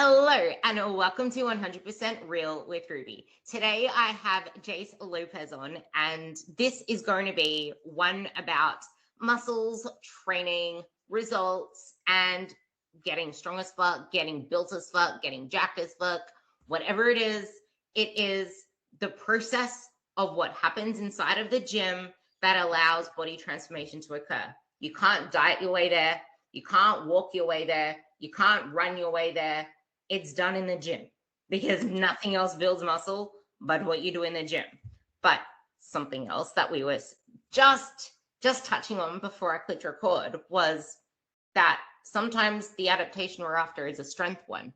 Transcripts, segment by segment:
Hello and welcome to 100% Real with Ruby. Today I have Jace Lopez on, and this is going to be one about muscles, training, results, and getting strong as fuck, getting built as fuck, getting jacked as fuck, whatever it is the process of what happens inside of the gym that allows body transformation to occur. You can't diet your way there. You can't walk your way there. You can't run your way there. It's done in the gym because nothing else builds muscle but what you do in the gym. But something else that we were just touching on before I clicked record was that sometimes the adaptation we're after is a strength one.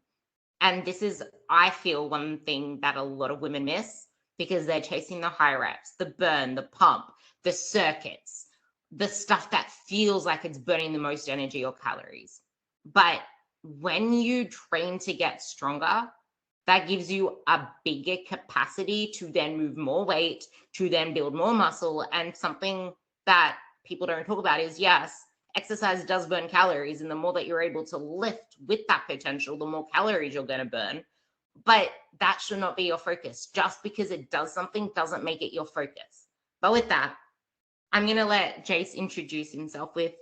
And this is, I feel, one thing that a lot of women miss because they're chasing the high reps, the burn, the pump, the circuits, the stuff that feels like it's burning the most energy or calories. But when you train to get stronger, that gives you a bigger capacity to then move more weight, to then build more muscle. And something that people don't talk about is, yes, exercise does burn calories. And the more that you're able to lift with that potential, the more calories you're going to burn. But that should not be your focus. Just because it does something doesn't make it your focus. But with that, I'm going to let Jace introduce himself with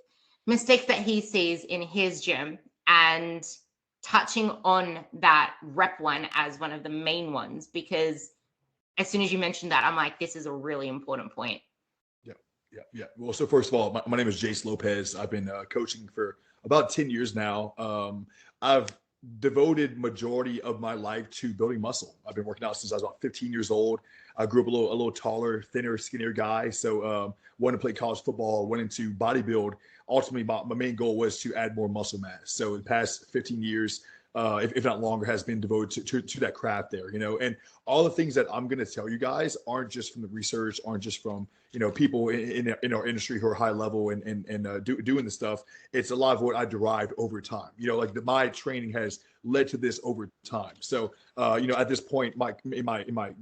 mistakes that he sees in his gym and touching on that rep one as one of the main ones, because as soon as you mentioned that, I'm like, this is a really important point. Yeah. Well, so first of all, my name is Jace Lopez. I've been coaching for about 10 years now. I've devoted majority of my life to building muscle. I've been working out since I was about 15 years old. I grew up a little taller, thinner, skinnier guy. So wanted to play college football, went into bodybuild. Ultimately, my main goal was to add more muscle mass. So the past 15 years, if not longer, has been devoted to that craft there, and all the things that I'm going to tell you guys aren't just from the research, aren't just from, people in our industry who are high level and doing the stuff. It's a lot of what I derived over time, my training has led to this over time. So, at this point, in my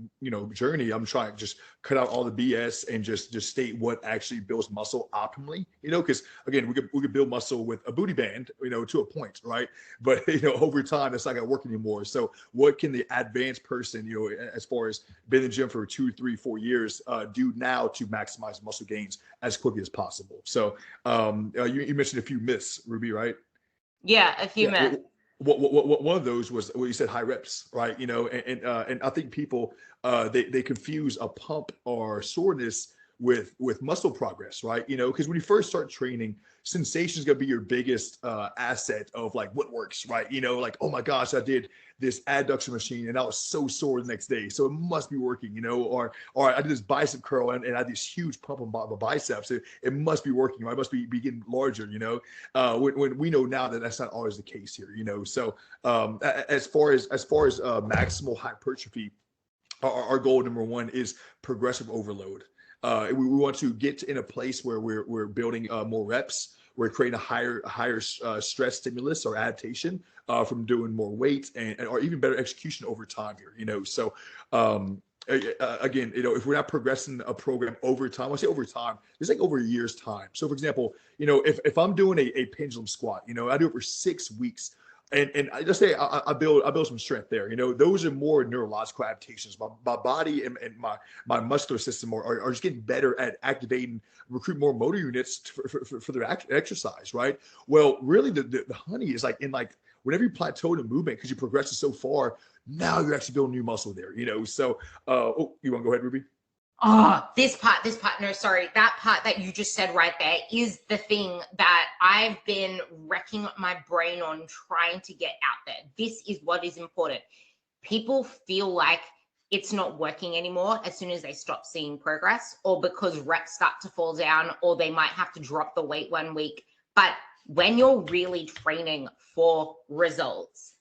journey, I'm trying to just cut out all the BS and just state what actually builds muscle optimally, because again, we could build muscle with a booty band, to a point, right? But, over time, it's not going to work anymore. So what can the advanced person, as far as been in the gym for 2, 3, 4 years, do now to maximize muscle gains as quickly as possible? So you mentioned a few myths, Ruby, right? Yeah, a few myths. One of those was what you said, high reps, right? And I think people they confuse a pump or soreness with muscle progress, right? Because when you first start training, sensation is going to be your biggest asset of like what works, right? Like, oh my gosh, I did this adduction machine and I was so sore the next day, so it must be working, or I did this bicep curl and I had this huge pump on my biceps, it must be working, I must be getting larger, when we know now that that's not always the case here, so as far as maximal hypertrophy, our goal number one is progressive overload. We want to get in a place where we're building more reps. We're creating a higher stress stimulus or adaptation from doing more weight or even better execution over time here. So again, if we're not progressing a program over time, I say over time, it's like over a year's time. So for example, if I'm doing a pendulum squat, I do it for 6 weeks. And I just say I build some strength there. Those are more neurological adaptations. My body and my muscular system are just getting better at activating, recruit more motor units for their exercise, right? Well, really, the honey is like whenever you plateau in a movement because you progress so far, now you're actually building new muscle there. So you want to go ahead, Ruby? This part, no, sorry. That part that you just said right there is the thing that I've been wrecking my brain on trying to get out there. This is what is important. People feel like it's not working anymore as soon as they stop seeing progress, or because reps start to fall down, or they might have to drop the weight 1 week. But when you're really training for results,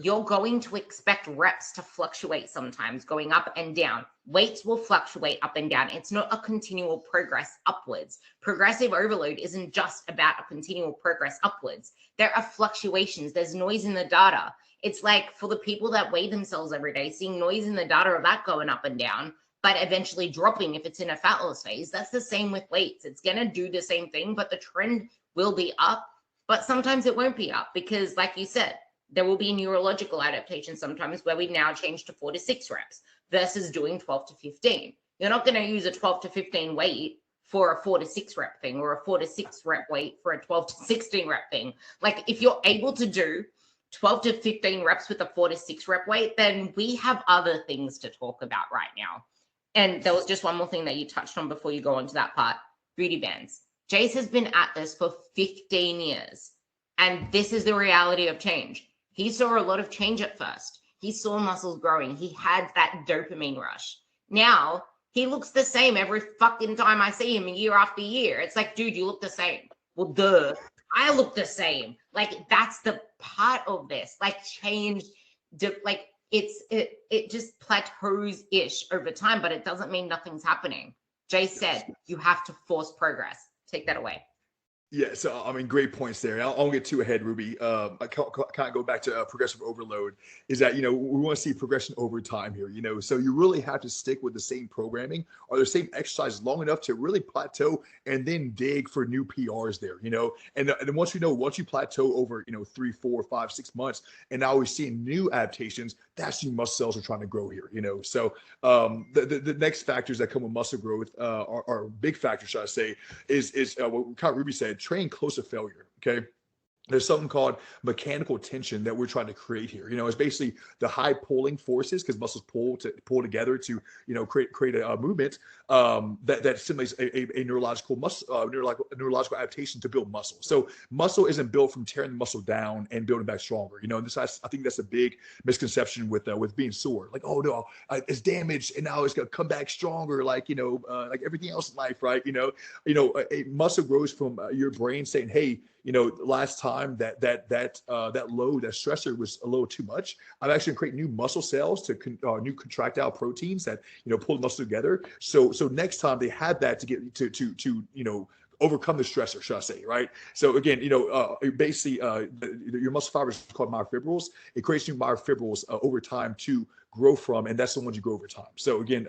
you're going to expect reps to fluctuate sometimes, going up and down. Weights will fluctuate up and down. It's not a continual progress upwards. Progressive overload isn't just about a continual progress upwards. There are fluctuations. There's noise in the data. It's like for the people that weigh themselves every day, seeing noise in the data of that going up and down, but eventually dropping if it's in a fat loss phase. That's the same with weights. It's going to do the same thing, but the trend will be up. But sometimes it won't be up because, like you said, there will be neurological adaptations sometimes where we now change to 4 to 6 reps versus doing 12 to 15. You're not going to use a 12 to 15 weight for a 4 to 6 rep thing, or a 4 to 6 rep weight for a 12 to 16 rep thing. Like, if you're able to do 12 to 15 reps with a 4 to 6 rep weight, then we have other things to talk about right now. And there was just one more thing that you touched on before you go on to that part: booty bands. Jace has been at this for 15 years, and this is the reality of change. He saw a lot of change at first. He saw muscles growing. He had that dopamine rush. Now he looks the same every fucking time I see him year after year. It's like, dude, you look the same. Well, duh, I look the same. Like, that's the part of this. Like, change, like, it just plateaus-ish over time, but it doesn't mean nothing's happening. Jay said you have to force progress. Take that away. Yeah, so I mean, great points there. I won't get too ahead, Ruby. I kind of go back to progressive overload. Is that, we want to see progression over time here. So you really have to stick with the same programming or the same exercise long enough to really plateau and then dig for new PRs there. And then once you plateau over 3, 4, 5, 6 months, and now we're seeing new adaptations, that's when muscle cells are trying to grow here. So the next factors that come with muscle growth are big factors, should I say, is what kind of Ruby said. Train close to failure. Okay. There's something called mechanical tension that we're trying to create here. It's basically the high pulling forces, because muscles pull together to, create a movement that simulates a neurological adaptation to build muscle. So muscle isn't built from tearing the muscle down and building back stronger. I think that's a big misconception with being sore. Like, oh no, it's damaged and now it's gonna come back stronger. Like everything else in life, right? A muscle grows from your brain saying, hey, last time that load, that stressor was a little too much. I'm actually create new muscle cells to new contractile proteins that pull the muscle together. So next time they had that to get to overcome the stressor, should I say, right? So again, basically, your muscle fibers are called myofibrils. It creates new myofibrils over time to grow from, and that's the ones you grow over time. So again,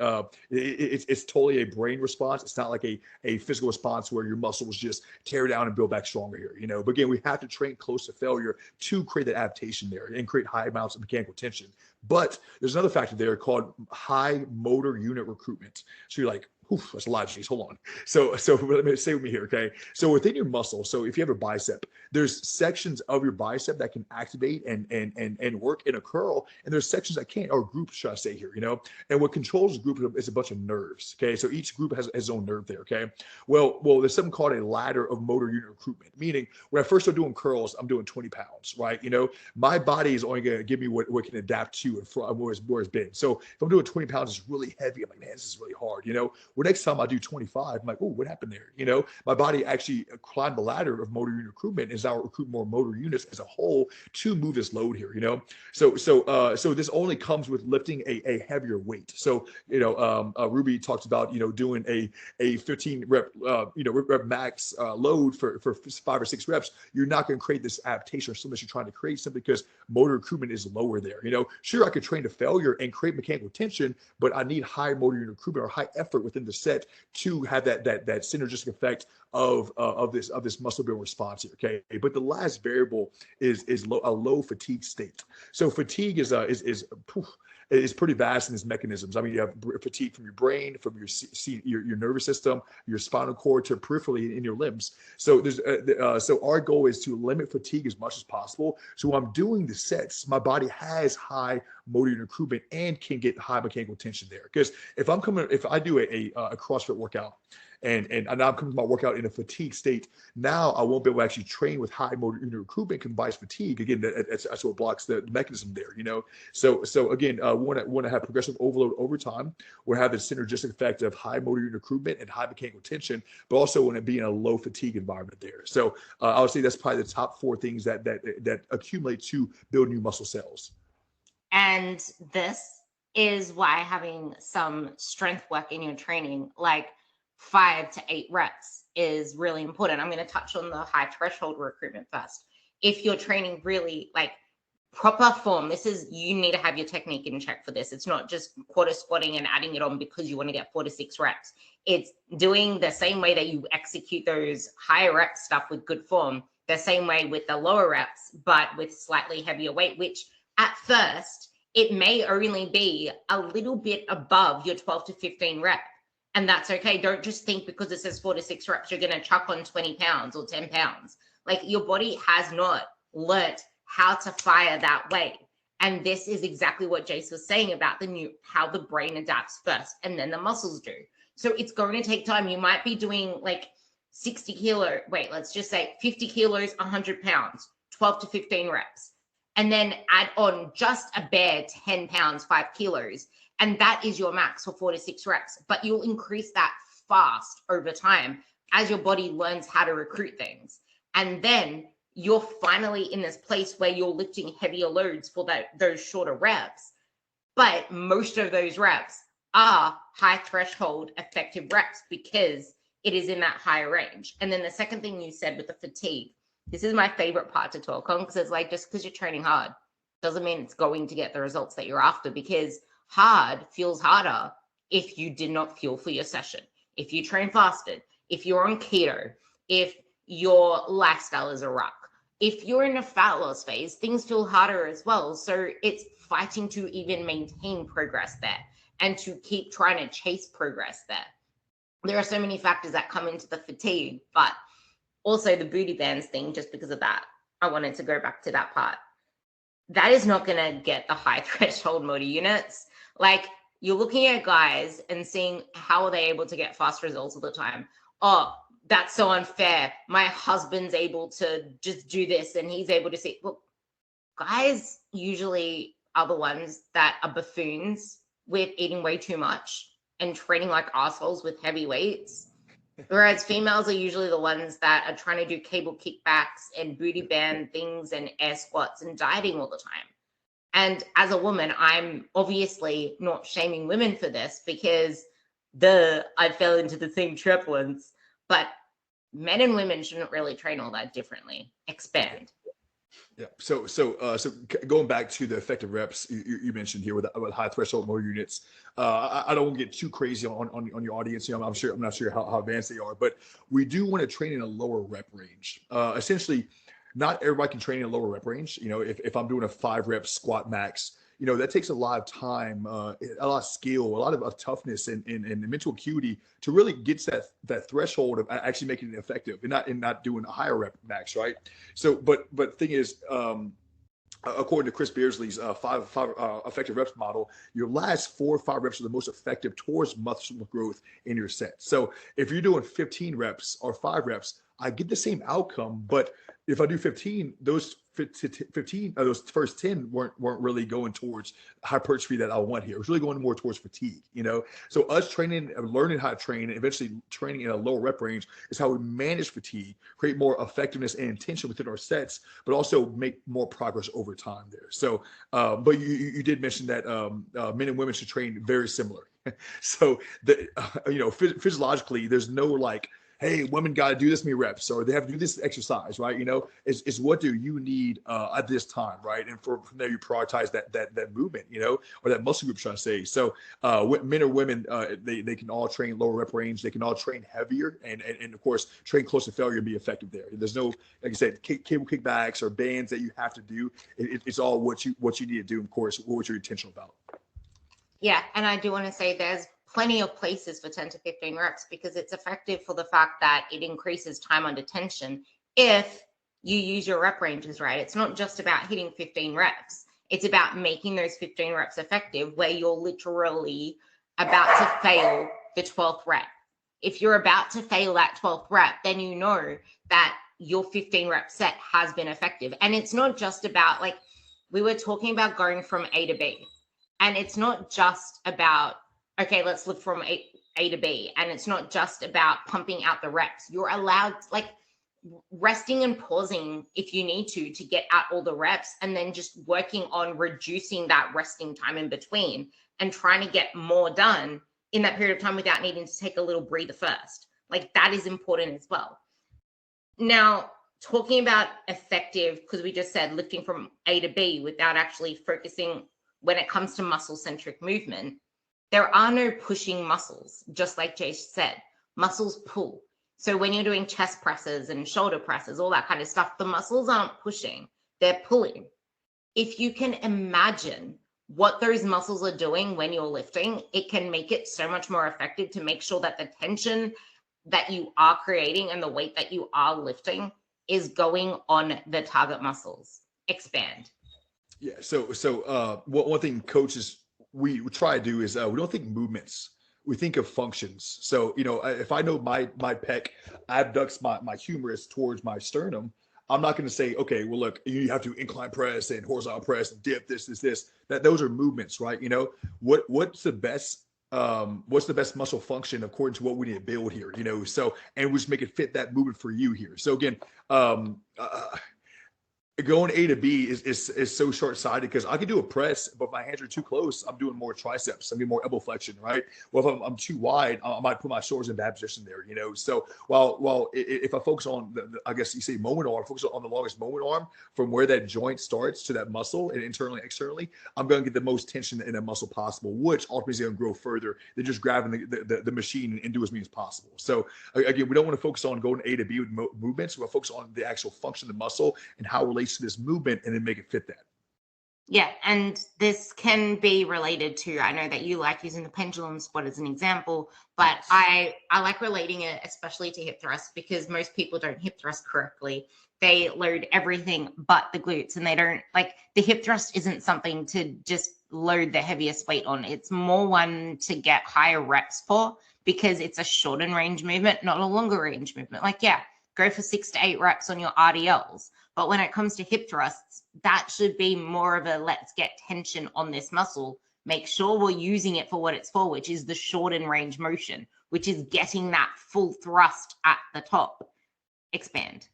it's totally a brain response. It's not like a physical response where your muscles just tear down and build back stronger here. But again, we have to train close to failure to create that adaptation there and create high amounts of mechanical tension. But there's another factor there called high motor unit recruitment. So you're like, oof, that's a lot of G's. Hold on. So let me stay with me here, okay? So within your muscle, so if you have a bicep, there's sections of your bicep that can activate and work in a curl, and there's sections that can't, or groups, should I say here, And what controls the group is a bunch of nerves, okay? So each group has its own nerve there, okay? Well, there's something called a ladder of motor unit recruitment, meaning when I first start doing curls, I'm doing 20 pounds, right? My body is only gonna give me what it can adapt to and where it's been. So if I'm doing 20 pounds, it's really heavy. I'm like, man, this is really hard, Well, next time I do 25, I'm like, oh, what happened there? My body actually climbed the ladder of motor unit recruitment, is now recruit more motor units as a whole to move this load here, So this only comes with lifting a heavier weight. So, Ruby talks about, doing a 15 rep, rep max load for 5 or 6 reps. You're not going to create this adaptation or something that you're trying to create simply because motor recruitment is lower there. Sure, I could train to failure and create mechanical tension, but I need high motor unit recruitment or high effort within the set to have that synergistic effect of this muscle building response here. Okay, but the last variable is a low fatigue state. So fatigue is pretty vast in its mechanisms. I mean, you have fatigue from your brain, from your nervous system, your spinal cord to peripherally in your limbs. So so our goal is to limit fatigue as much as possible. So when I'm doing the sets, my body has high motor unit recruitment and can get high mechanical tension there. Because if I do a CrossFit workout, and now I'm coming to my workout in a fatigue state, now I won't be able to actually train with high motor unit recruitment combines fatigue. Again, that's what blocks the mechanism there, So again, want to have progressive overload over time. We'll have the synergistic effect of high motor unit recruitment and high mechanical tension, but also want to be in a low fatigue environment there. So I would say that's probably the top 4 things that accumulate to build new muscle cells. And this is why having some strength work in your training, like 5 to 8 reps, is really important. I'm going to touch on the high threshold recruitment first. If you're training really like proper form, you need to have your technique in check for this. It's not just quarter squatting and adding it on because you want to get 4 to 6 reps. It's doing the same way that you execute those higher rep stuff with good form. The same way with the lower reps, but with slightly heavier weight, which at first, it may only be a little bit above your 12 to 15 rep. And that's okay. Don't just think because it says 4 to 6 reps, you're going to chuck on 20 pounds or 10 pounds. Like, your body has not learnt how to fire that way. And this is exactly what Jace was saying about how the brain adapts first and then the muscles do. So it's going to take time. You might be doing like 60 kilo, let's just say 50 kilos, 100 pounds, 12 to 15 reps. And then add on just a bare 10 pounds, 5 kilos. And that is your max for 4 to 6 reps. But you'll increase that fast over time as your body learns how to recruit things. And then you're finally in this place where you're lifting heavier loads for those shorter reps. But most of those reps are high threshold effective reps because it is in that higher range. And then the second thing you said with the fatigue, this is my favorite part to talk on, because it's like, just because you're training hard doesn't mean it's going to get the results that you're after, because hard feels harder if you did not fuel for your session, if you train fasted, if you're on keto, if your lifestyle is a rock. If you're in a fat loss phase, things feel harder as well. So it's fighting to even maintain progress there and to keep trying to chase progress there. There are so many factors that come into the fatigue, but also the booty bands thing, just because of that, I wanted to go back to that part. That is not going to get the high threshold motor units. Like, you're looking at guys and seeing how are they able to get fast results all the time. Oh, that's so unfair. My husband's able to just do this and he's able to see. Well, guys usually are the ones that are buffoons with eating way too much and training like assholes with heavy weights. Whereas females are usually the ones that are trying to do cable kickbacks and booty band things and air squats and dieting all the time. And as a woman, I'm obviously not shaming women for this, because I fell into the same trap once. But men and women shouldn't really train all that differently. Expand. Yeah. So going back to the effective reps you mentioned here with high threshold motor units, I don't want to get too crazy on your audience. I'm not sure how advanced they are, but we do want to train in a lower rep range. Essentially, not everybody can train in a lower rep range. If I'm doing a 5 rep squat max, that takes a lot of time, a lot of skill, a lot of toughness and mental acuity to really get to that threshold of actually making it effective and not doing a higher rep max, right? So, but the thing is, according to Chris Beardsley's five effective reps model, your last 4 or 5 reps are the most effective towards muscle growth in your set. So if you're doing 15 reps or 5 reps, I get the same outcome, but if I do 15, those first 10 weren't really going towards hypertrophy that I want here. It was really going more towards fatigue, So us training and learning how to train and eventually training in a lower rep range is how we manage fatigue, create more effectiveness and intention within our sets, but also make more progress over time there. So, but you did mention that men and women should train very similar. So physiologically, there's no like, hey, women got to do this many reps, or they have to do this exercise, right? It's what do you need at this time, right? And from there, you prioritize that movement, or that muscle group, should I say. So men or women, they can all train lower rep range. They can all train heavier and of course, train close to failure and be effective there. There's no, like I said, cable kickbacks or bands that you have to do. It's all what you need to do, of course, what you're intentional about. Yeah, and I do want to say there's plenty of places for 10 to 15 reps, because it's effective for the fact that it increases time under tension if you use your rep ranges right. It's not just about hitting 15 reps. It's about making those 15 reps effective where you're literally about to fail the 12th rep. If you're about to fail that 12th rep, then you know that your 15 rep set has been effective. And it's not just about, like, we were talking about going from A to B. And it's not just about, okay, let's look from A to B. And it's not just about pumping out the reps. You're allowed, like, resting and pausing if you need to get out all the reps, and then just working on reducing that resting time in between and trying to get more done in that period of time without needing to take a little breather first. Like, that is important as well. Now, talking about effective, because we just said lifting from A to B without actually focusing when it comes to muscle-centric movement, there are no pushing muscles, just like Jace said. Muscles pull. So when you're doing chest presses and shoulder presses, all that kind of stuff, the muscles aren't pushing, they're pulling. If you can imagine what those muscles are doing when you're lifting, it can make it so much more effective to make sure that the tension that you are creating and the weight that you are lifting is going on the target muscles. Expand. Yeah. So one thing coaches we try to do is we don't think movements. We think of functions. So if I know my pec abducts my humerus towards my sternum, I'm not going to say, okay, well, look, you have to incline press and horizontal press and dip this. That those are movements, right? What's the best muscle function according to what we need to build here? So and we just make it fit that movement for you here. So again, going A to B is so short-sighted because I can do a press, but if my hands are too close, I'm doing more triceps. I'm doing more elbow flexion, right? Well, if I'm too wide, I might put my shoulders in bad position there, So while if I focus on I guess you say moment arm, focus on the longest moment arm from where that joint starts to that muscle and internally, externally, I'm going to get the most tension in that muscle possible, which ultimately is going to grow further than just grabbing the machine and do as many as possible. So again, we don't want to focus on going A to B with movements. We want to focus on the actual function of the muscle and how it relates to this movement and then make it fit that. Yeah, and this can be related to, I know that you like using the pendulum squat as an example, but I like relating it especially to hip thrust because most people don't hip thrust correctly. They load everything but the glutes, and they don't, like, the hip thrust isn't something to just load the heaviest weight on. It's more one to get higher reps for because it's a shortened range movement, not a longer range movement. Like, yeah, go for 6 to 8 reps on your RDLs. But when it comes to hip thrusts, that should be more of a let's get tension on this muscle. Make sure we're using it for what it's for, which is the shortened range motion, which is getting that full thrust at the top. Expand.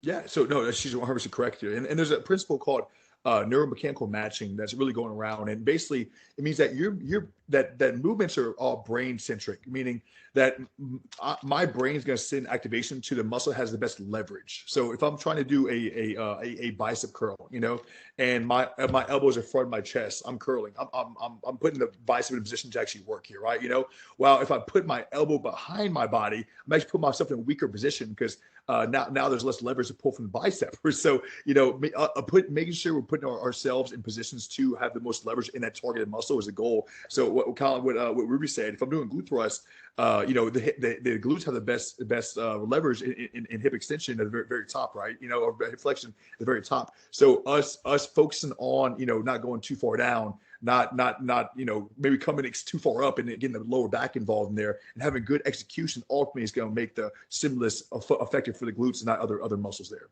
Yeah. So no, she's 100% correct here. And there's a principle called neuromechanical matching that's really going around, and basically it means that that movements are all brain centric, meaning that my brain is going to send activation to the muscle that has the best leverage. So if I'm trying to do a bicep curl, and my elbows are in front of my chest, I'm curling. I'm putting the bicep in a position to actually work here, right? Well, if I put my elbow behind my body, I'm actually putting myself in a weaker position because now there's less leverage to pull from the bicep. So making sure we're putting ourselves in positions to have the most leverage in that targeted muscle is a goal. So what Ruby said, if I'm doing glute thrust, the glutes have the best leverage in hip extension at the very, very top, right? Or hip flexion at the very top. So us focusing on not going too far down, not maybe coming too far up and getting the lower back involved in there, and having good execution ultimately is going to make the stimulus effective for the glutes and not other muscles there.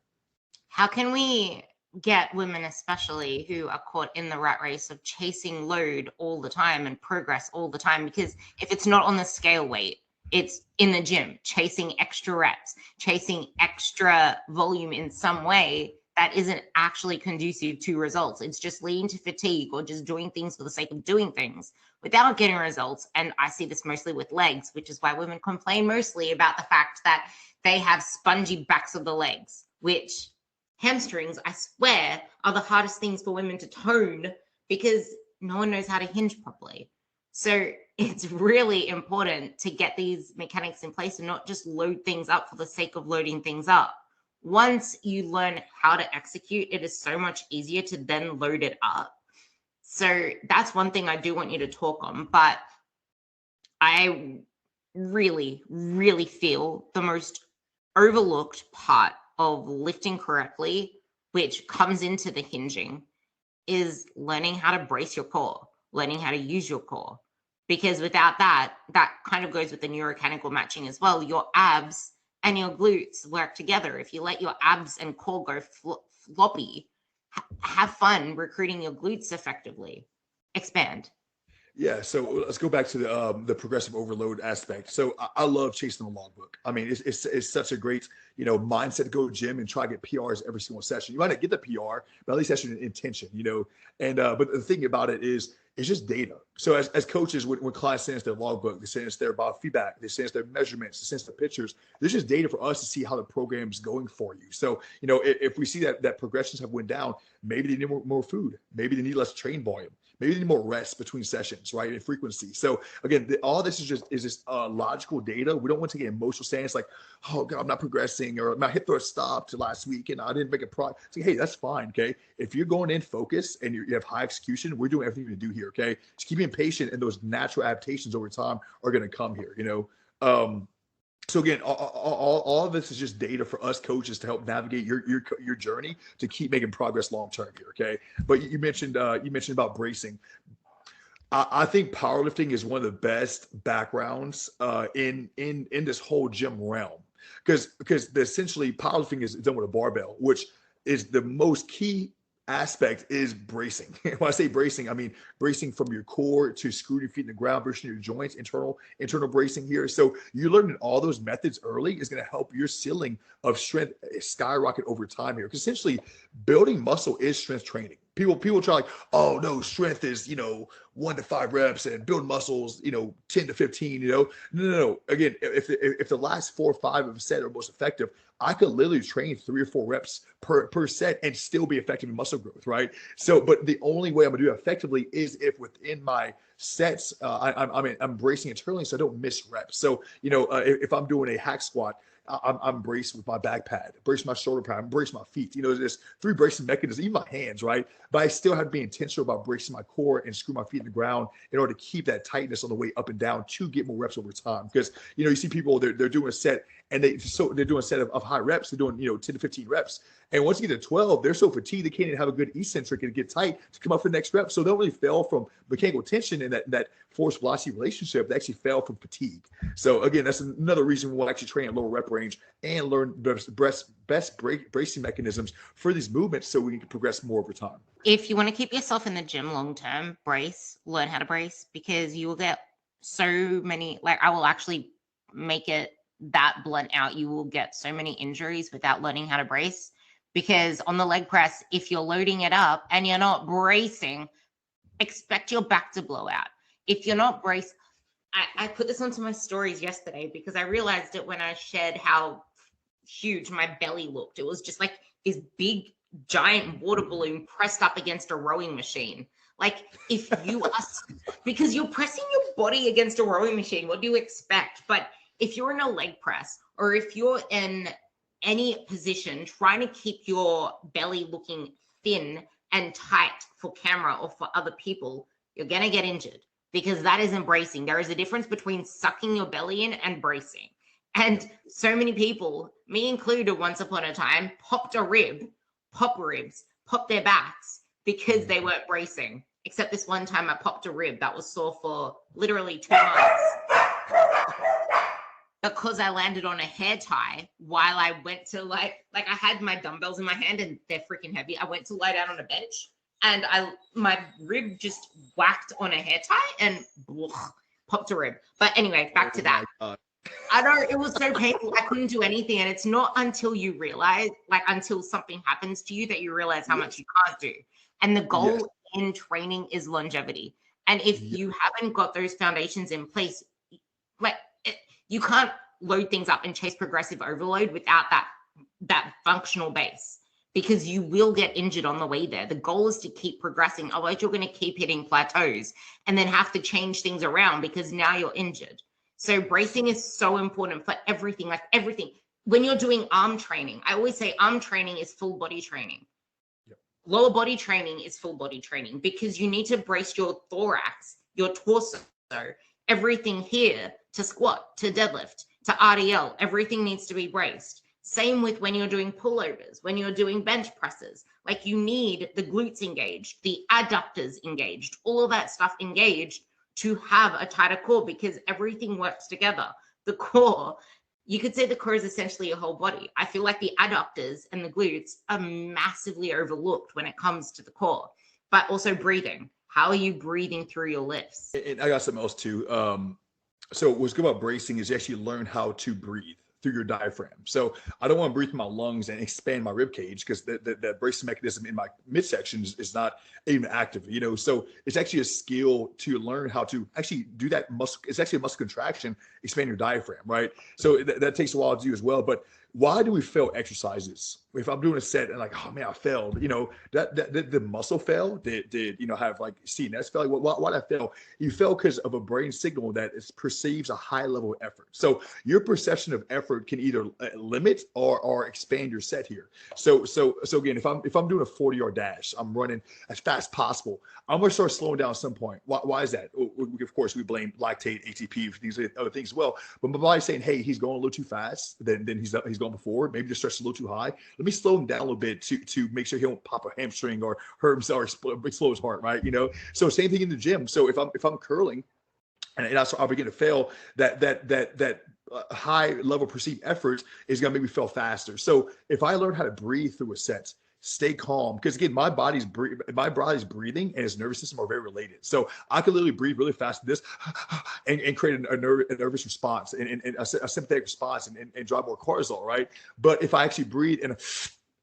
How can we get women especially who are caught in the rat race of chasing load all the time and progress all the time? Because if it's not on the scale weight, it's in the gym, chasing extra reps, chasing extra volume in some way that isn't actually conducive to results. It's just leading to fatigue or just doing things for the sake of doing things without getting results. And I see this mostly with legs, which is why women complain mostly about the fact that they have spongy backs of the legs, which hamstrings, I swear, are the hardest things for women to tone because no one knows how to hinge properly. So it's really important to get these mechanics in place and not just load things up for the sake of loading things up. Once you learn how to execute, it is so much easier to then load it up. So that's one thing I do want you to talk on. But I really, really feel the most overlooked part of lifting correctly, which comes into the hinging, is learning how to brace your core, learning how to use your core. Because without that, that kind of goes with the neuromechanical matching as well. Your abs and your glutes work together. If you let your abs and core go floppy, have fun recruiting your glutes effectively. Expand. Yeah, so let's go back to the progressive overload aspect. So I love chasing the logbook. I mean, it's such a great mindset to go to the gym and try to get PRs every single session. You might not get the PR, but at least that's your intention. And but the thing about it is, it's just data. So as coaches, when clients send us their logbook, they send us their biofeedback, they send us their measurements, they send us the pictures, there's just data for us to see how the program's going for you. So, if we see that progressions have went down, maybe they need more food, maybe they need less train volume, maybe they need more rest between sessions, right? And frequency. So again, all this is just logical data. We don't want to get emotional stance like, oh God, I'm not progressing, or my hip thrust stopped last week and I didn't make a progress. So, hey, that's fine. Okay. If you're going in focus and you have high execution, we're doing everything to do here. Okay. Just keep being patient, and those natural adaptations over time are going to come here, So again, all of this is just data for us coaches to help navigate your journey to keep making progress long term here. Okay, but you mentioned about bracing. I think powerlifting is one of the best backgrounds in this whole gym realm, because essentially powerlifting is done with a barbell, which is the most key aspect is bracing. When I say bracing, I mean bracing from your core to screw your feet in the ground, bracing your joints, internal bracing here. So you learning all those methods early is going to help your ceiling of strength skyrocket over time here. Because essentially, building muscle is strength training. People try like, oh no, strength is 1 to 5 reps, and build muscles 10 to 15. No. Again, if the last 4 or 5 of a set are most effective, I could literally train 3 or 4 reps per set and still be effective in muscle growth, right? So, but the only way I'm gonna do it effectively is if within my sets, I'm bracing internally so I don't miss reps. So, if I'm doing a hack squat, I'm braced with my back pad, brace my shoulder pad, brace my feet. There's 3 bracing mechanisms, even my hands, right? But I still have to be intentional about bracing my core and screw my feet in the ground in order to keep that tightness on the way up and down to get more reps over time. Because you see people, they're doing a set, and they're doing a set of high reps. They're doing 10 to 15 reps, and once you get to 12, they're so fatigued they can't even have a good eccentric and get tight to come up for the next rep. So they don't really fail from mechanical tension and that force velocity relationship. They actually fail from fatigue. So again, that's another reason we'll actually train at lower rep range and learn best bracing mechanisms for these movements so we can progress more over time. If you want to keep yourself in the gym long term, learn how to brace, because you will get so many, I will actually make it that blunt out. You will get so many injuries without learning how to brace, because on the leg press, if you're loading it up and you're not bracing, expect your back to blow out. If you're not braced, I put this onto my stories yesterday because I realized it when I shared how huge my belly looked. It was just like this big, giant water balloon pressed up against a rowing machine. Like, if you are, because you're pressing your body against a rowing machine, what do you expect? But if you're in a leg press, or if you're in any position trying to keep your belly looking thin and tight for camera or for other people, you're going to get injured, because that isn't bracing. There is a difference between sucking your belly in and bracing. And so many people, me included once upon a time, popped their backs because they weren't bracing. Except this one time I popped a rib that was sore for literally 2 months because I landed on a hair tie while I went to like I had my dumbbells in my hand and they're freaking heavy. I went to lie down on a bench and my rib just whacked on a hair tie and popped a rib. But anyway, back to that. I know, it was so painful. I couldn't do anything. And it's not until you realize, until something happens to you, that you realize how much you can't do. And the goal in training is longevity. And if you haven't got those foundations in place, you can't load things up and chase progressive overload without that functional base, because you will get injured on the way there. The goal is to keep progressing. Otherwise, you're going to keep hitting plateaus and then have to change things around because now you're injured. So bracing is so important for everything, everything. When you're doing arm training, I always say arm training is full body training. Yep. Lower body training is full body training, because you need to brace your thorax, your torso, everything here to squat, to deadlift, to RDL. Everything needs to be braced. Same with when you're doing pullovers, when you're doing bench presses. You need the glutes engaged, the adductors engaged, all of that stuff engaged to have a tighter core, because everything works together. The core, you could say the core is essentially your whole body. I feel like the adductors and the glutes are massively overlooked when it comes to the core, but also breathing. How are you breathing through your lifts? And I got something else too. So what's good about bracing is you actually learn how to breathe through your diaphragm. So I don't want to breathe through my lungs and expand my rib cage because that bracing mechanism in my midsection is not even active, you know. So it's actually a skill to learn how to actually do that muscle. It's actually a muscle contraction, expand your diaphragm, right? So that takes a while to do as well. But why do we fail exercises? If I'm doing a set and like, oh man, I failed, you know, that the muscle fail, did you know, have like CNS fail? Why did I fail? You fail because of a brain signal that perceives a high level of effort. So your perception of effort can either limit or expand your set here. So again, if I'm doing a 40-yard dash, I'm running as fast as possible. I'm gonna start slowing down at some point. Why is that? Of course, we blame lactate, ATP, things, other things as well. But my body's saying, hey, he's going a little too fast. Then he's going before. Maybe the stretch is a little too high. Let me slow him down a little bit to make sure he don't pop a hamstring or hurt himself or slow his heart, right? You know. So same thing in the gym. So if I'm curling, and I'll begin to fail, that high level perceived effort is going to make me fail faster. So if I learn how to breathe through a set, stay calm, because again, my body's breathing and his nervous system are very related. So I could literally breathe really fast with this and create a nervous response and a sympathetic response and drive more cortisol, right? But if I actually breathe and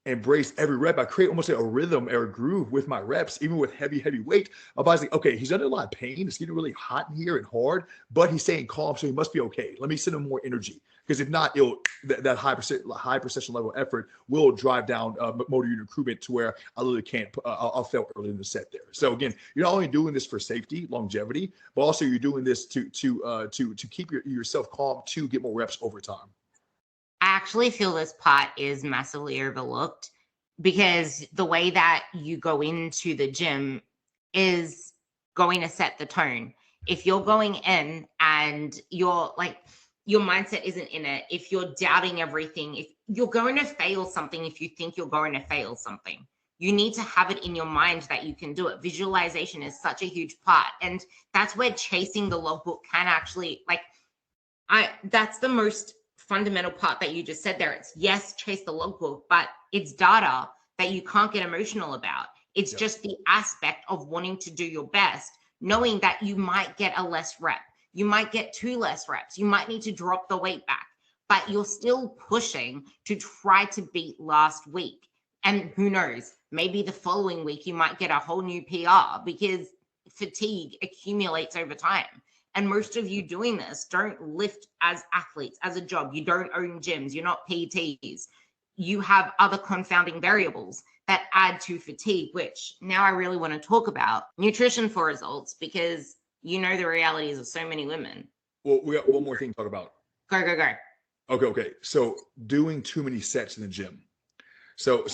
embrace every rep, I create almost like a rhythm or a groove with my reps, even with heavy weight. My body's like, okay, he's under a lot of pain. It's getting really hot in here and hard, but he's staying calm, so he must be okay. Let me send him more energy. Because if not, that high precision level effort will drive down motor unit recruitment to where I literally can't. I'll fail early in the set there. So again, you're not only doing this for safety, longevity, but also you're doing this to keep yourself calm to get more reps over time. I actually feel this part is massively overlooked because the way that you go into the gym is going to set the tone. If you're going in and you're like, your mindset isn't in it, if you're doubting everything, if you're going to fail something, if you think you're going to fail something, you need to have it in your mind that you can do it. Visualization is such a huge part. And that's where chasing the logbook can actually, that's the most fundamental part that you just said there. It's yes, chase the logbook, but it's data that you can't get emotional about. It's just the aspect of wanting to do your best, knowing that you might get a less rep. You might get 2 less reps. You might need to drop the weight back, but you're still pushing to try to beat last week. And who knows, maybe the following week you might get a whole new PR because fatigue accumulates over time. And most of you doing this don't lift as athletes, as a job. You don't own gyms. You're not PTs. You have other confounding variables that add to fatigue, which now I really want to talk about nutrition for results, because you know the realities of so many women. Well, we got one more thing to talk about. Go. Okay. So doing too many sets in the gym. So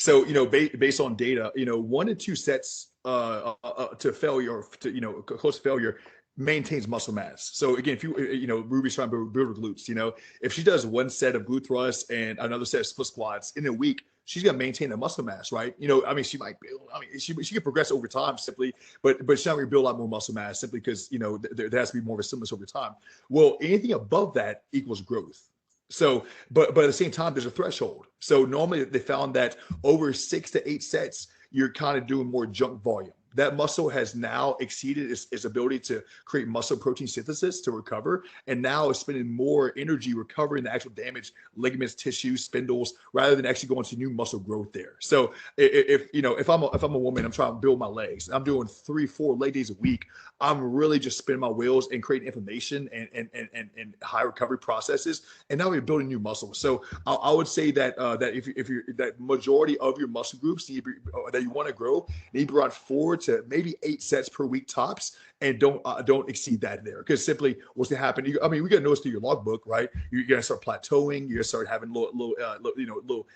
you know, based on data, you know, 1 to 2 sets to failure, close to failure, maintains muscle mass. So again, if you know, Ruby's trying to build her glutes, you know, if she does 1 set of glute thrusts and another set of split squats in a week, she's gonna maintain the muscle mass, right? You know, I mean, she might build. I mean, she can progress over time simply, but she's not gonna build a lot more muscle mass simply because, you know, there has to be more of a stimulus over time. Well, anything above that equals growth. So, but at the same time, there's a threshold. So normally they found that over 6 to 8 sets, you're kind of doing more junk volume. That muscle has now exceeded its ability to create muscle protein synthesis to recover, and now is spending more energy recovering the actual damaged ligaments, tissues, spindles, rather than actually going to new muscle growth there. So if I'm a woman, I'm trying to build my legs, I'm doing 3-4 leg days a week, I'm really just spinning my wheels and creating inflammation and high recovery processes, and now we're building new muscles. So I would say that if you're that majority of your muscle groups that you want to grow need to be brought forward to maybe 8 sets per week tops, and don't exceed that there. Because simply what's gonna happen, I mean, we gotta notice through your logbook, right? You're gonna start plateauing, you're gonna start having little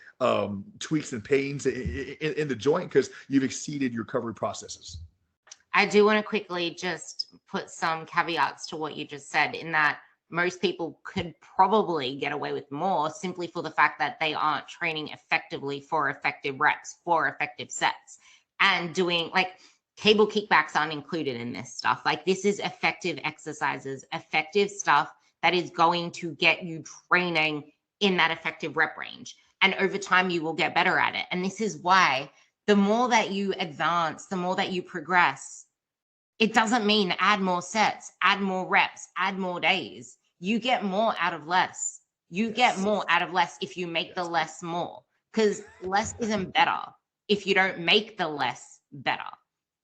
tweaks and pains in the joint because you've exceeded your recovery processes. I do want to quickly just put some caveats to what you just said, in that most people could probably get away with more simply for the fact that they aren't training effectively for effective reps, for effective sets, and doing cable kickbacks aren't included in this stuff. Like, this is effective exercises, effective stuff that is going to get you training in that effective rep range. And over time, you will get better at it. And this is why the more that you advance, the more that you progress, it doesn't mean add more sets, add more reps, add more days. you get more out of less. You get more out of less if you make the less more, because less isn't better if you don't make the less better.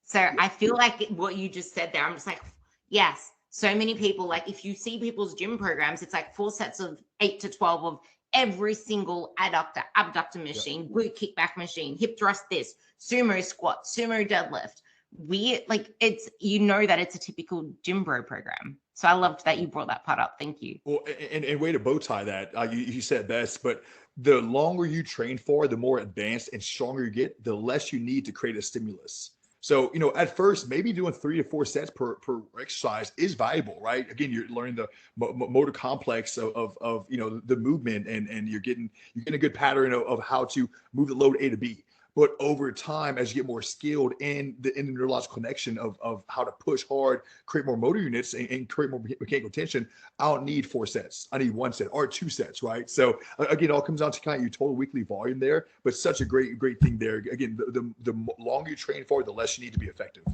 So I feel like what you just said there, I'm just like, yes, so many people, like if you see people's gym programs, it's like 4 sets of 8 to 12 of every single adductor, abductor machine, glute kickback machine, hip thrust this, sumo squat, sumo deadlift. We like it's, you know, that it's a typical gym bro program. So I loved that you brought that part up. Thank you. Well, and way to bow tie that. You said best, but the longer you train for, the more advanced and stronger you get, the less you need to create a stimulus. So, you know, at first, maybe doing 3 to 4 sets per exercise is valuable, right? Again, you're learning the motor complex of you know, the movement, and you're getting a good pattern of how to move the load A to B. But over time, as you get more skilled in the neurological connection of how to push hard, create more motor units, and create more mechanical tension, I don't need 4 sets. I need 1 set or 2 sets, right? So again, it all comes down to kind of your total weekly volume there. But such a great thing there. Again, the longer you train for, the less you need to be effective.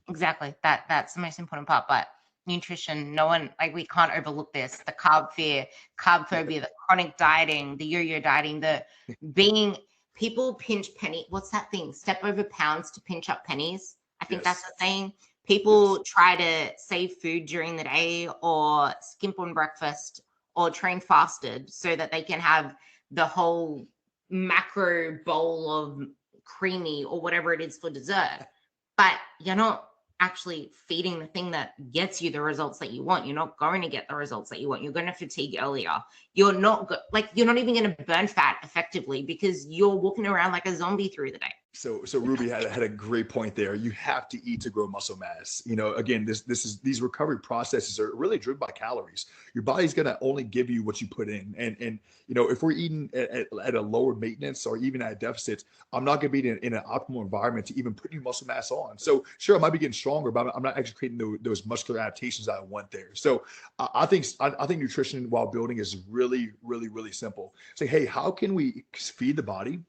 Exactly. That's the most important part. But nutrition, no one, like, we can't overlook this. The carb fear, carb phobia, the chronic dieting, the yo-yo dieting, the being... People pinch penny. What's that thing? Step over pounds to pinch up pennies. I think that's the thing. People try to save food during the day or skimp on breakfast or train fasted so that they can have the whole macro bowl of creamy or whatever it is for dessert. But you're not actually feeding the thing that gets you the results that you want. You're not going to get the results that you want. You're going to fatigue earlier. You're not you're not even going to burn fat effectively because you're walking around like a zombie through the day. So Ruby had a great point there. You have to eat to grow muscle mass. You know, again, these recovery processes are really driven by calories. Your body's going to only give you what you put in. And you know, if we're eating at a lower maintenance or even at a deficit, I'm not going to be in an optimal environment to even put new muscle mass on. So sure, I might be getting stronger, but I'm not actually creating those muscular adaptations that I want there. So I think nutrition while building is really, really, really simple. Say, hey, how can we feed the body,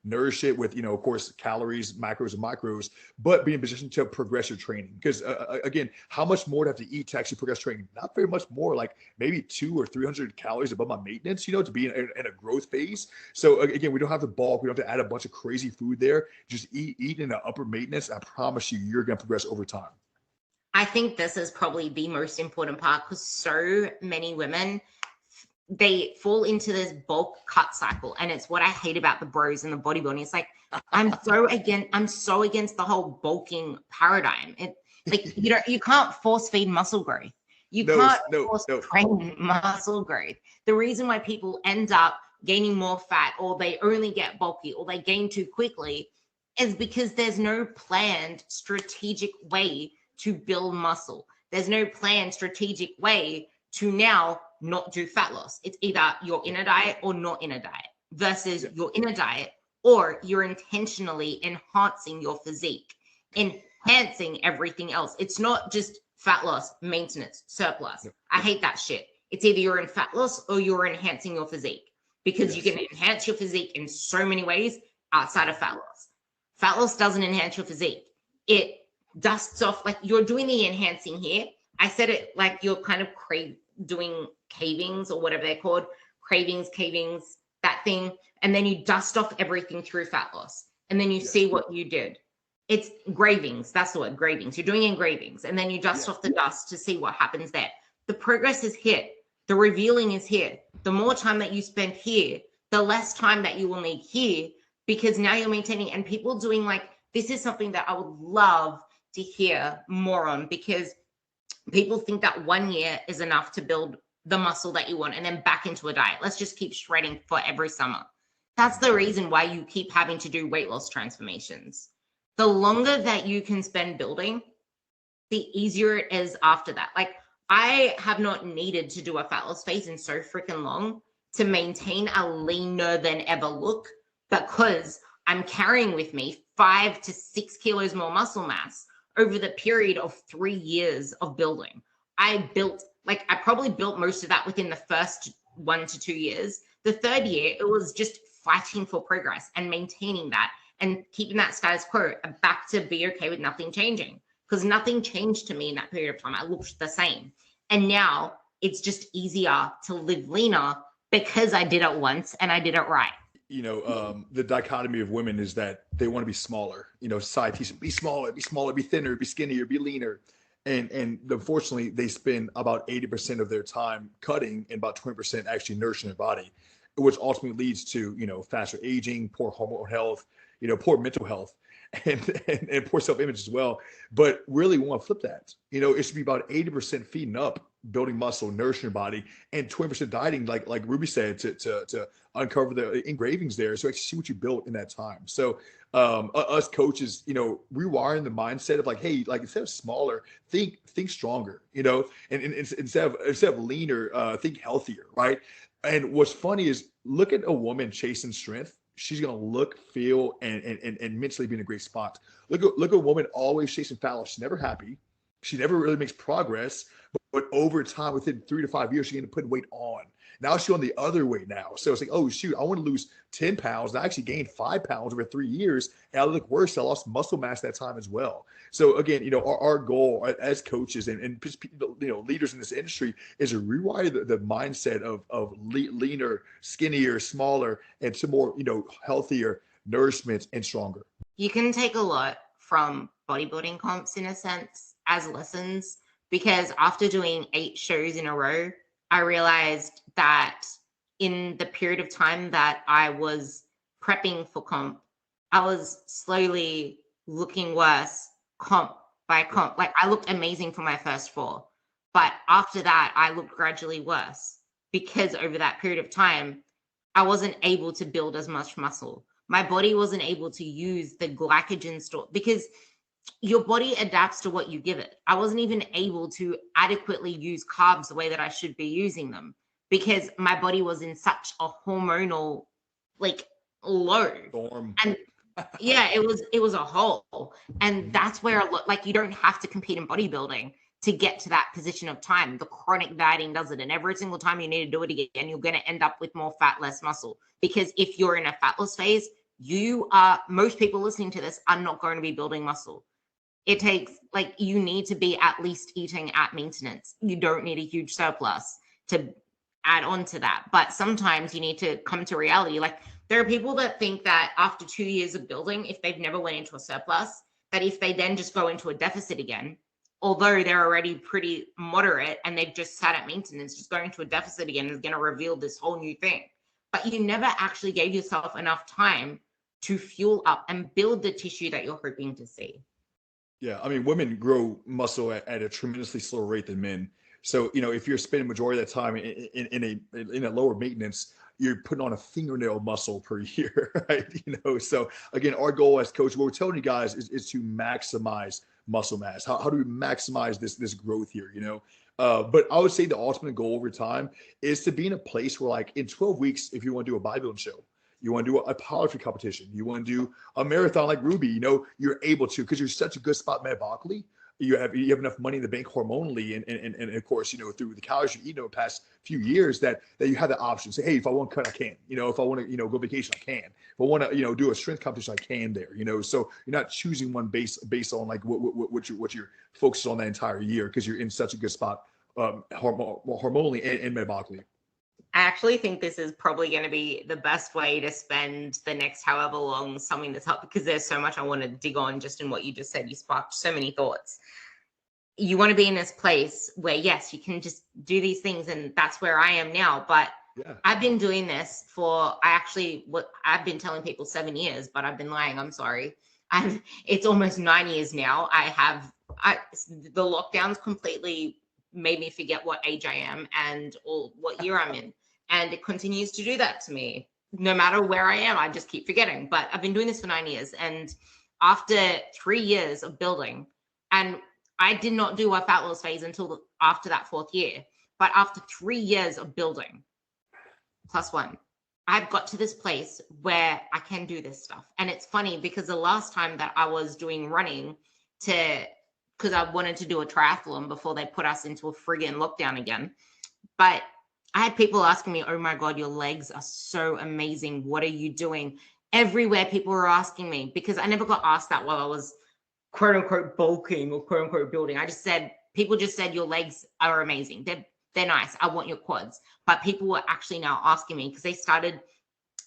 nourish it with, you know, of course, calories, macros and micros, but be in position to progress your training. Because again, how much more do I have to eat to actually progress training? Not very much more, like maybe 200 or 300 calories above my maintenance, you know, to be in a growth phase. So again, we don't have to bulk. We don't have to add a bunch of crazy food there. Just eat in an upper maintenance. I promise you, you're going to progress over time. I think this is probably the most important part because so many women, they fall into this bulk cut cycle, and it's what I hate about the bros and the bodybuilding. It's like I'm so against the whole bulking paradigm. It like you can't force feed muscle growth. You can't force train muscle growth. The reason why people end up gaining more fat, or they only get bulky, or they gain too quickly, is because there's no planned strategic way to build muscle. There's no planned strategic way to now not do fat loss. It's either you're in a diet or not in a diet, versus you're in a diet or you're intentionally enhancing your physique, enhancing everything else. It's not just fat loss, maintenance, surplus. I hate that shit. It's either you're in fat loss or you're enhancing your physique, because you can enhance your physique in so many ways outside of fat loss. Fat loss doesn't enhance your physique. It dusts off, like you're doing the enhancing here. I said it like you're kind of doing cavings or whatever they're called, cravings, that thing. And then you dust off everything through fat loss. And then you see what you did. It's engravings. That's the word, engravings. You're doing engravings. And then you dust off the dust to see what happens there. The progress is here. The revealing is here. The more time that you spend here, the less time that you will need here, because now you're maintaining. And people doing like, this is something that I would love to hear more on, because people think that 1 year is enough to build the muscle that you want and then back into a diet. Let's just keep shredding for every summer. That's the reason why you keep having to do weight loss transformations. The longer that you can spend building, the easier it is after that. Like, I have not needed to do a fat loss phase in so freaking long to maintain a leaner than ever look, because I'm carrying with me 5 to 6 kilos more muscle mass over the period of 3 years of building. I probably built most of that within the first 1 to 2 years. The third year, it was just fighting for progress and maintaining that and keeping that status quo, back to be okay with nothing changing, because nothing changed to me in that period of time. I looked the same. And now it's just easier to live leaner because I did it once and I did it right. The dichotomy of women is that they want to be smaller. Society teaches be smaller, be thinner, be skinnier, be leaner. And unfortunately, they spend about 80% of their time cutting and about 20% actually nourishing their body, which ultimately leads to, faster aging, poor hormonal health, poor mental health, and poor self-image as well. But really, we want to flip that. It should be about 80% feeding up, building muscle, nourishing your body, and 20% dieting, like Ruby said, to uncover the engravings there, so actually see what you built in that time. So us coaches, rewiring the mindset of like, hey, like instead of smaller, think stronger, and instead of leaner, think healthier, right? And what's funny is look at a woman chasing strength. She's gonna look, feel, and mentally be in a great spot. Look at a woman always chasing fat loss. She's never happy. She never really makes progress. But over time, within 3 to 5 years, she's going to put weight on. Now she's on the other way now. So it's like, oh, shoot, I want to lose 10 pounds. And I actually gained 5 pounds over 3 years. And I look worse. I lost muscle mass that time as well. So again, our goal as coaches and leaders in this industry is to rewire the mindset of leaner, skinnier, smaller, and to more, healthier nourishment and stronger. You can take a lot from bodybuilding comps in a sense as lessons, because after doing 8 shows in a row, I realized that in the period of time that I was prepping for comp, I was slowly looking worse comp by comp. Like I looked amazing for my first 4, but after that, I looked gradually worse because over that period of time, I wasn't able to build as much muscle. My body wasn't able to use the glycogen store because your body adapts to what you give it. I wasn't even able to adequately use carbs the way that I should be using them because my body was in such a hormonal low storm. And yeah, it was a hole. And that's where you don't have to compete in bodybuilding to get to that position of time. The chronic dieting does it. And every single time you need to do it again, you're going to end up with more fat, less muscle. Because if you're in a fat loss phase, most people listening to this are not going to be building muscle. It takes, you need to be at least eating at maintenance. You don't need a huge surplus to add on to that. But sometimes you need to come to reality. There are people that think that after 2 years of building, if they've never went into a surplus, that if they then just go into a deficit again, although they're already pretty moderate and they've just sat at maintenance, just going to a deficit again is going to reveal this whole new thing. But you never actually gave yourself enough time to fuel up and build the tissue that you're hoping to see. Yeah, I mean, women grow muscle at a tremendously slower rate than men. So, if you're spending majority of that time in a lower maintenance, you're putting on a fingernail muscle per year, right? So again, our goal as coach, what we're telling you guys is to maximize muscle mass. How do we maximize this growth here? But I would say the ultimate goal over time is to be in a place where, in 12 weeks, if you want to do a bodybuilding show, you want to do a powerlifting competition, you want to do a marathon like Ruby, you're able to, because you're such a good spot metabolically. You have enough money in the bank hormonally, and of course, through the calories you eat over the past few years, that you have the option. Say, hey, if I want to cut, I can. If I want to, go vacation, I can. If I want to, do a strength competition, I can there. So you're not choosing one based on what you're focused on that entire year, because you're in such a good spot hormonally and metabolically. I actually think this is probably going to be the best way to spend the next however long summing this up, because there's so much I want to dig on just in what you just said. You sparked so many thoughts. You want to be in this place where, yes, you can just do these things, and that's where I am now. But yeah. I've been doing this I've been telling people 7 years, but I've been lying. I'm sorry. It's almost 9 years now. The lockdowns completely made me forget what age I am and what year I'm in. And it continues to do that to me. No matter where I am, I just keep forgetting. But I've been doing this for 9 years. And after 3 years of building, and I did not do a fat loss phase until after that 4th year, but after 3 years of building, +1, I've got to this place where I can do this stuff. And it's funny because the last time that I was doing running because I wanted to do a triathlon before they put us into a friggin' lockdown again. But I had people asking me, oh my God, your legs are so amazing. What are you doing? Everywhere people were asking me, because I never got asked that while I was quote unquote bulking or quote unquote building. People just said your legs are amazing. they're nice. I want your quads. But people were actually now asking me because they started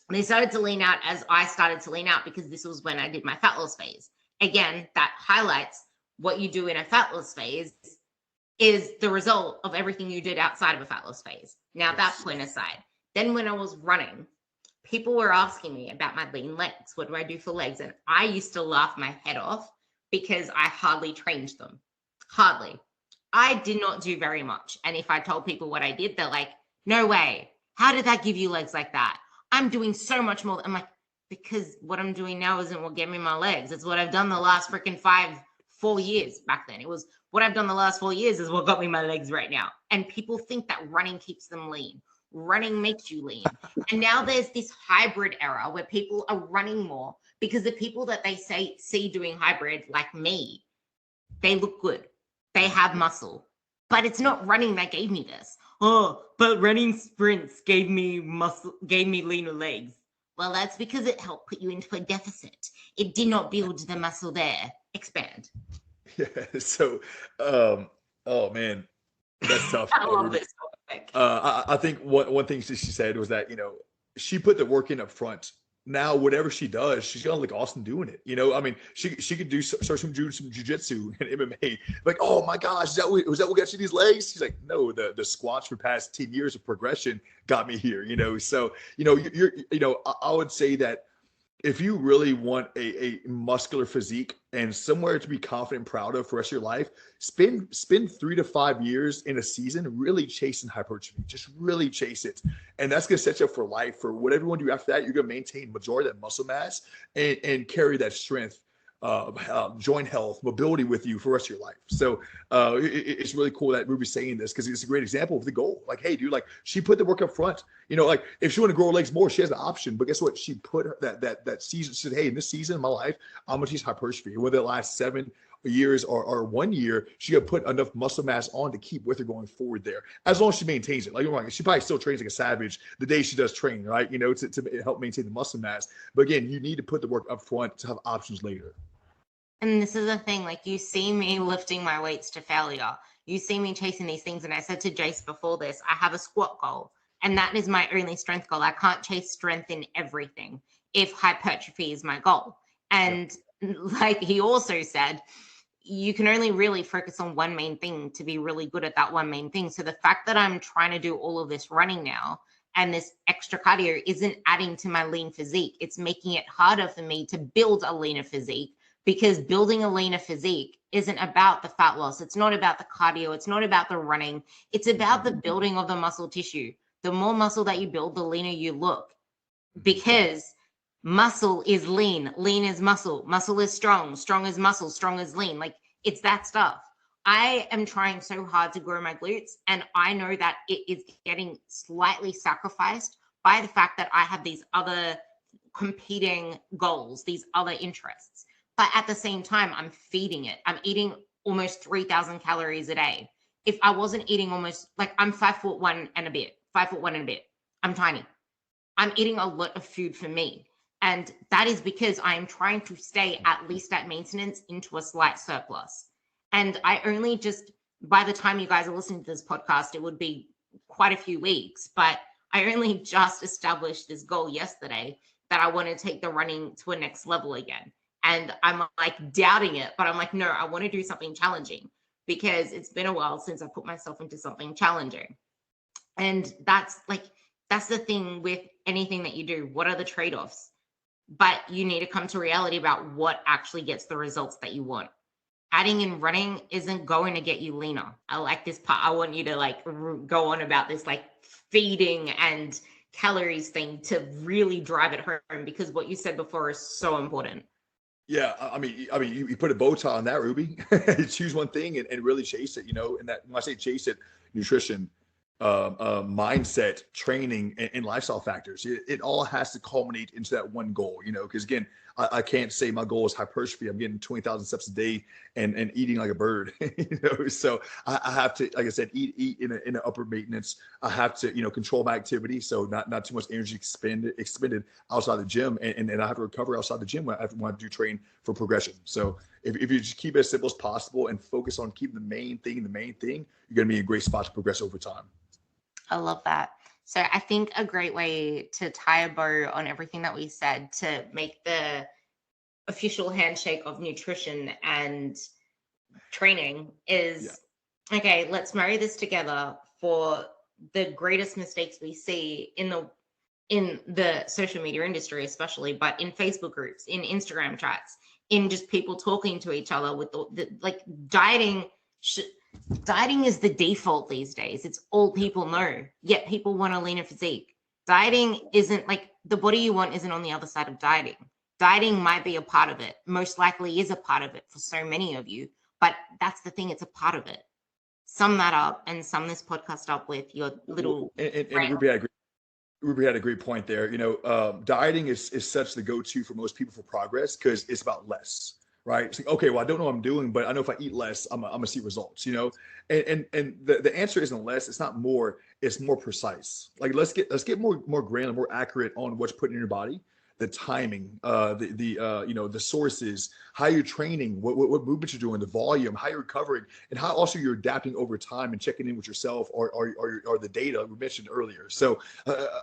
to lean out as I started to lean out, because this was when I did my fat loss phase. Again, that highlights what you do in a fat loss phase is the result of everything you did outside of a fat loss phase. Now, that point aside, then when I was running, people were asking me about my lean legs. What do I do for legs? And I used to laugh my head off because I hardly trained them. Hardly. I did not do very much. And if I told people what I did, they're like, no way. How did that give you legs like that? I'm doing so much more. I'm like, because what I'm doing now isn't what gave me my legs. It's what I've done the last freaking 4 years. Back then, it was what I've done the last 4 years is what got me my legs right now. And people think that running keeps them lean. Running makes you lean. And now there's this hybrid era where people are running more because the people that they see doing hybrid, like me, they look good. They have muscle. But it's not running that gave me this. Oh, but running sprints gave me muscle, gave me leaner legs. Well, that's because it helped put you into a deficit. It did not build the muscle there. Expand. Yeah. So, oh man, that's tough. I love this topic. I think one thing she said was that, she put the work in up front. Now, whatever she does, she's gonna look awesome doing it. I mean, she could start some jujitsu and MMA. Like, oh my gosh, was that what got you these legs? She's like, no, the squats for past 10 years of progression got me here. So I would say that if you really want a muscular physique and somewhere to be confident and proud of for the rest of your life, spend 3 to 5 years in a season really chasing hypertrophy. Just really chase it. And that's going to set you up for life. For whatever you want to do after that, you're going to maintain majority of that muscle mass and carry that strength, joint health, mobility with you for the rest of your life. So it's really cool that Ruby's saying this because it's a great example of the goal. Like, hey, dude, like she put the work up front. Like if she want to grow her legs more, she has the option. But guess what? She put that season. She said, hey, in this season of my life, I'm gonna teach hypertrophy. Whether it lasts 7 years or 1 year, she got put enough muscle mass on to keep with her going forward there. As long as she maintains it. Like she probably still trains like a savage the day she does train, right? To help maintain the muscle mass. But again, you need to put the work up front to have options later. And this is the thing, like you see me lifting my weights to failure. You see me chasing these things. And I said to Jace before this, I have a squat goal and that is my only strength goal. I can't chase strength in everything if hypertrophy is my goal. And like he also said, you can only really focus on one main thing to be really good at that one main thing. So the fact that I'm trying to do all of this running now and this extra cardio isn't adding to my lean physique. It's making it harder for me to build a leaner physique. Because building a leaner physique isn't about the fat loss. It's not about the cardio. It's not about the running. It's about the building of the muscle tissue. The more muscle that you build, the leaner you look. Because muscle is lean. Lean is muscle. Muscle is strong. Strong is muscle. Strong is lean. Like it's that stuff. I am trying so hard to grow my glutes. And I know that it is getting slightly sacrificed by the fact that I have these other competing goals, these other interests. But at the same time, I'm feeding it. I'm eating almost 3,000 calories a day. If I wasn't eating I'm 5'1" and a bit, 5'1" and a bit. I'm tiny. I'm eating a lot of food for me. And that is because I am trying to stay at least at maintenance into a slight surplus. And I only by the time you guys are listening to this podcast, it would be quite a few weeks, but I only just established this goal yesterday that I want to take the running to a next level again. And I'm like doubting it, but I'm like, no, I want to do something challenging because it's been a while since I put myself into something challenging. And that's the thing with anything that you do. What are the trade-offs? But you need to come to reality about what actually gets the results that you want. Adding in running isn't going to get you leaner. I like this part. I want you to go on about this feeding and calories thing to really drive it home because what you said before is so important. Yeah, I mean, you put a bow tie on that, Ruby. Choose one thing and really chase it. And that when I say chase it, nutrition, mindset, training, and lifestyle factors. It all has to culminate into that one goal. Because again, I can't say my goal is hypertrophy. I'm getting 20,000 steps a day and eating like a bird. So I have to, like I said, eat in an upper maintenance. I have to, control my activity, so not too much energy expended outside the gym, and I have to recover outside the gym when I want to do train for progression. So if you just keep it as simple as possible and focus on keeping the main thing, you're going to be in a great spot to progress over time. I love that. So I think a great way to tie a bow on everything that we said to make the official handshake of nutrition and training is, okay, let's marry this together for the greatest mistakes we see in the social media industry, especially, but in Facebook groups, in Instagram chats, in just people talking to each other with like dieting. Dieting is the default these days. It's all people know, yet people want a leaner physique. Dieting isn't like the body you want isn't on the other side of dieting. Dieting might be a part of it, most likely is a part of it for so many of you, but that's the thing, it's a part of it. Sum that up and sum this podcast up with your little. And Ruby had a great point there. Dieting is such the go-to for most people for progress because it's about less. Right. It's like, okay, well, I don't know what I'm doing, but I know if I eat less, I'm gonna see results, and the answer isn't less, it's not more, it's more precise. Like let's get more granular, more accurate on what's put in your body, the timing, the sources, how you're training, what movements you're doing, the volume, how you're recovering, and how also you're adapting over time and checking in with yourself or the data we mentioned earlier. So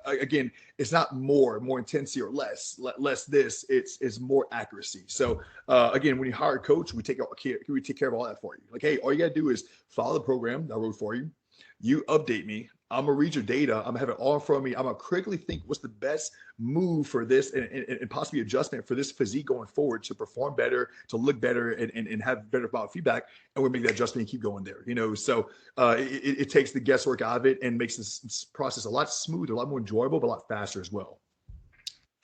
again, it's not more intensity or less this, it's more accuracy. So again, when you hire a coach, we take care of all that for you. Like, hey, all you gotta do is follow the program that I wrote for you. You update me. I'm gonna read your data. I'm gonna have it all in front of me. I'm gonna critically think what's the best move for this and possibly adjustment for this physique going forward to perform better, to look better, and have better feedback. And we make that adjustment and keep going there. So it takes the guesswork out of it and makes this process a lot smoother, a lot more enjoyable, but a lot faster as well.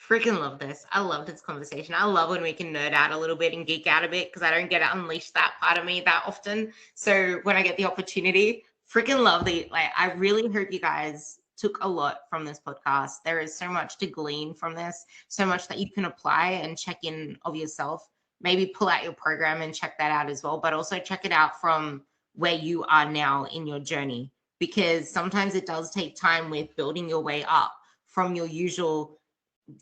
Freaking love this. I love this conversation. I love when we can nerd out a little bit and geek out a bit because I don't get to unleash that part of me that often. So when I get the opportunity, freaking love I really hope you guys took a lot from this podcast. There is so much to glean from this, so much that you can apply and check in of yourself. Maybe pull out your program and check that out as well, but also check it out from where you are now in your journey, because sometimes it does take time with building your way up from your usual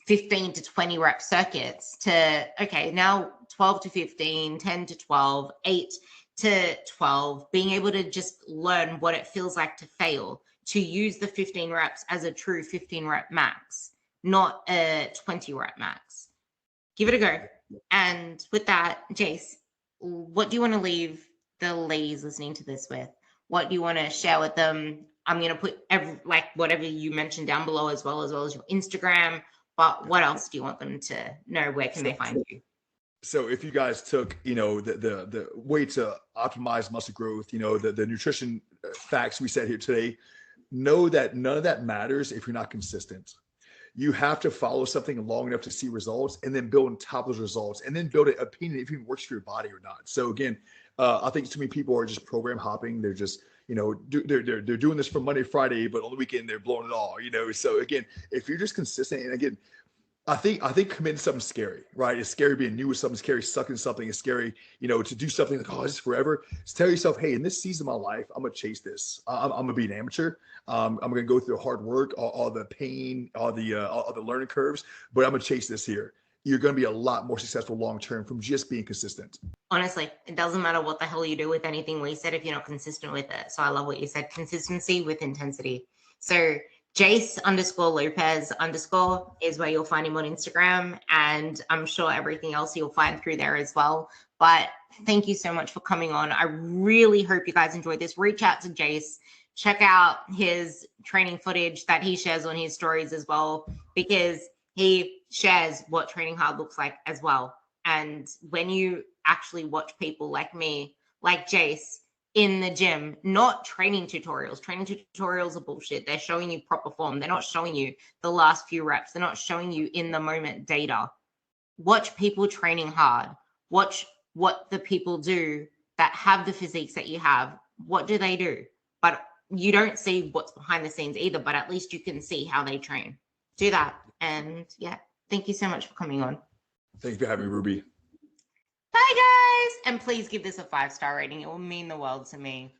15 to 20 rep circuits to, okay, now 12 to 15, 10 to 12, 8 to 12, being able to just learn what it feels like to fail, to use the 15 reps as a true 15 rep max, not a 20 rep max. Give it a go. And with that, Jace, what do you want to leave the ladies listening to this with? What do you want to share with them? I'm going to put whatever you mentioned down below as well as your Instagram, but what else do you want them to know? Where can they find you? So if you guys took, the way to optimize muscle growth, the nutrition facts we said here today, know that none of that matters if you're not consistent. You have to follow something long enough to see results and then build on top of those results and then build an opinion if it works for your body or not. So again, I think too many people are just program hopping. They're just, they're doing this from Monday, Friday, but on the weekend they're blowing it all, So again, if you're just consistent, and again, I think committing to something scary, right? It's scary being new with something, scary sucking something. It's scary, to do something like, oh, this is forever. Just tell yourself, hey, in this season of my life, I'm gonna chase this. I'm gonna be an amateur. I'm gonna go through hard work, all the pain, all the learning curves, but I'm gonna chase this here. You're gonna be a lot more successful long term from just being consistent. Honestly, it doesn't matter what the hell you do with anything we said if you're not consistent with it. So I love what you said, consistency with intensity. So Jace_Lopez_ is where you'll find him on Instagram, and I'm sure everything else you'll find through there as well. But thank you so much for coming on. I really hope you guys enjoyed this. Reach out to Jace, check out his training footage that he shares on his stories as well, because he shares what training hard looks like as well. And when you actually watch people like me, like Jace, in the gym, not training tutorials. Training tutorials are bullshit. They're showing you proper form. They're not showing you the last few reps. They're not showing you in the moment data. Watch people training hard. Watch what the people do that have the physiques that you have. What do they do? But you don't see what's behind the scenes either, but at least you can see how they train. Do that. And yeah, thank you so much for coming on. Thanks for having me, Ruby. Bye, guys. And please give this a 5-star rating. It will mean the world to me.